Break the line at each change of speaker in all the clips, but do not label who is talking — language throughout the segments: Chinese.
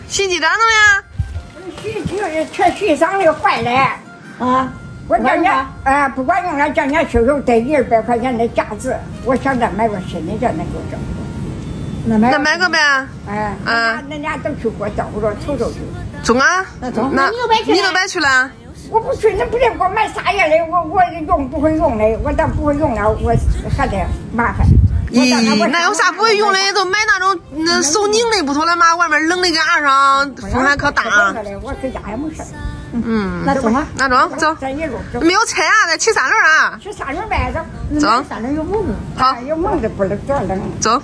洗鸡蛋弄呀？
洗上的坏了啊！我叫你不管用了，叫你收收得100块钱的架子，我想着买个新的，叫那够挣。
那买个呗。
人家都去给我照顾着，瞅瞅去。
中啊！
那中，
那你都买去了？
我不去，那不得给我买啥样的？我用不会用的，我倒不会用了，我还得麻烦。
咦，那有啥不会用的？都买那种手拧的不妥了吗？外面冷的跟岸上，风还可大。
我搁家也没事。
那中啊，
那中走。没有车啊，再骑3轮啊。
骑3轮呗，
走。
3轮有蒙子。
好，
有蒙子不能多冷。
走。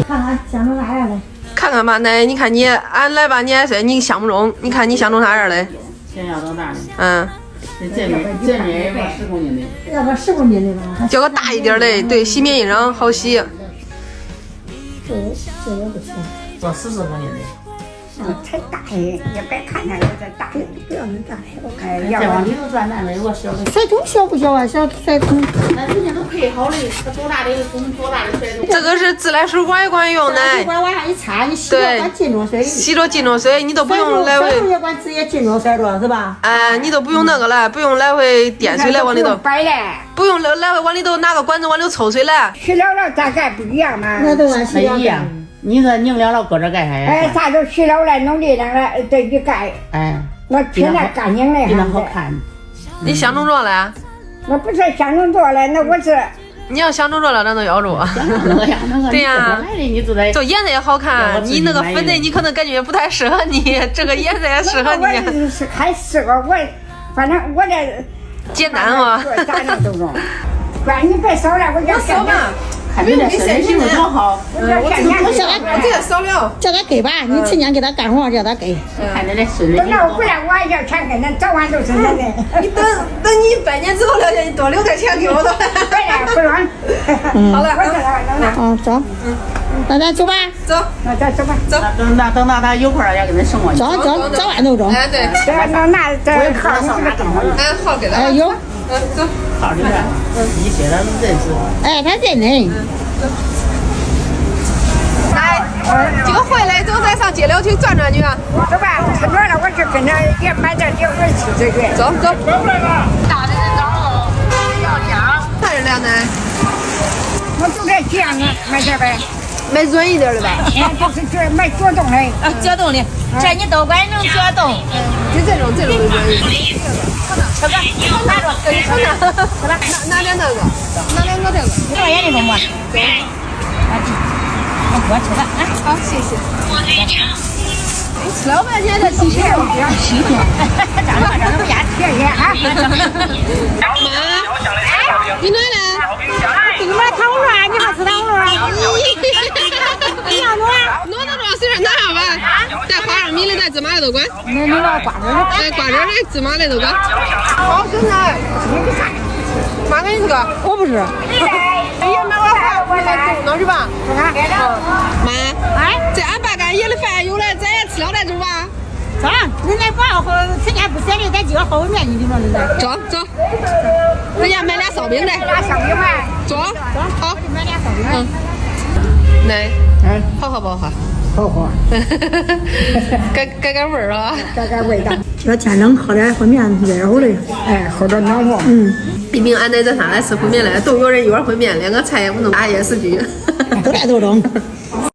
看看相中啥样的？
看看吧，奶，你看你，俺来吧，你也是，你相不中，你看你相中啥样的？
先要多大的？
这
面要10公斤的。
要个10公斤的吧？
叫个大一点的，对，洗面衣裳好洗。
这也不行。
做14公斤的。
太大也别看它有点大，
不要那大
小。再往里头转，那有个小的。
甩桶小不小啊？小甩桶。
那人家都配好的，它多大的桶，多大的甩桶。
这个是自来水管也管用的。
水管往上一插，你洗着管进着水。
洗着进着水，你都不用来回。
甩桶也管直接进着甩着是吧？
你都不用那个了，不用来回电水来往里头。不用来回往里头拿个管子往里头抽水来。
洗了大概不一样嘛。
那都按洗了
一样。你说拧了搁这盖上呀？
啥都洗了了，弄力量了，这一盖，那现在干净的，
比那好看。
你相中着了？
那不是相中着了，那我是。
你要相中着了，咱都要着。对呀，这颜色也好看。你那个粉的，你可能感觉不太适合你，这个颜色也适合你。
我是还适合我，反正我这
简单嘛。
咋样都中。乖，你别烧了，我叫
烧吧。
看你这身体性多好，
我这
个少了，
叫他给吧，你趁年给他干活，叫他给。
看你这身体。
等到我回来，我还要钱给咱，早晚都是咱的。
你等你半年之后了，你多留点钱给我都。
回来不乱。
好了，
我这了，
走。那咱走吧。
走，
那咱走吧。
走。
等到他有空了，要给他送过去。
走，早晚都中。
哎，对。
那这号你给他更好。
号给他。
有。
走。
号里边，你写他认识。
他认人。
来，这个回来之后再上街了去转转去啊。
走吧，吃多了我就跟他也买点点回去这个。
走。大的人找要姜，还是2奶？
我就这酱啊，买点呗。
买软一点的吧。
就是这买果冻的。
果冻的，这你都管能果冻。
就这种软一点。
这个拿着，
给你尝尝。拿点那个，拿2个这个。
1块钱的么？对。我吃了，
好，谢谢。吃了半天这提钱，
不要洗去。
长得不压
谢谢啊。
妈，你哪来？
给你买糖葫芦啊？你好吃糖葫芦啊？你要多少？
弄得着随便拿上吧。带花生米的，带芝麻的都管。
你那瓜子的？
带瓜子的、芝麻的都管。好，现在。妈给你这个，
我不是。
哎呀，买碗饭，我来弄去吧。妈，这俺爸干爷的饭有了，咱也吃了再走吧。
走，人家不要喝，人家不舍得，咱几个后面你说人家。
走。人家买俩烧饼的。
俩烧饼呗。
走。好。
买俩烧饼。
奶。好不好？
好。
改味儿啊。
改味道。
要天冷喝点烩面热乎的。
喝着暖和。
明明俺奶这上来吃烩面来，都有人一碗烩面，2个菜我能打夜市去。
都来都中。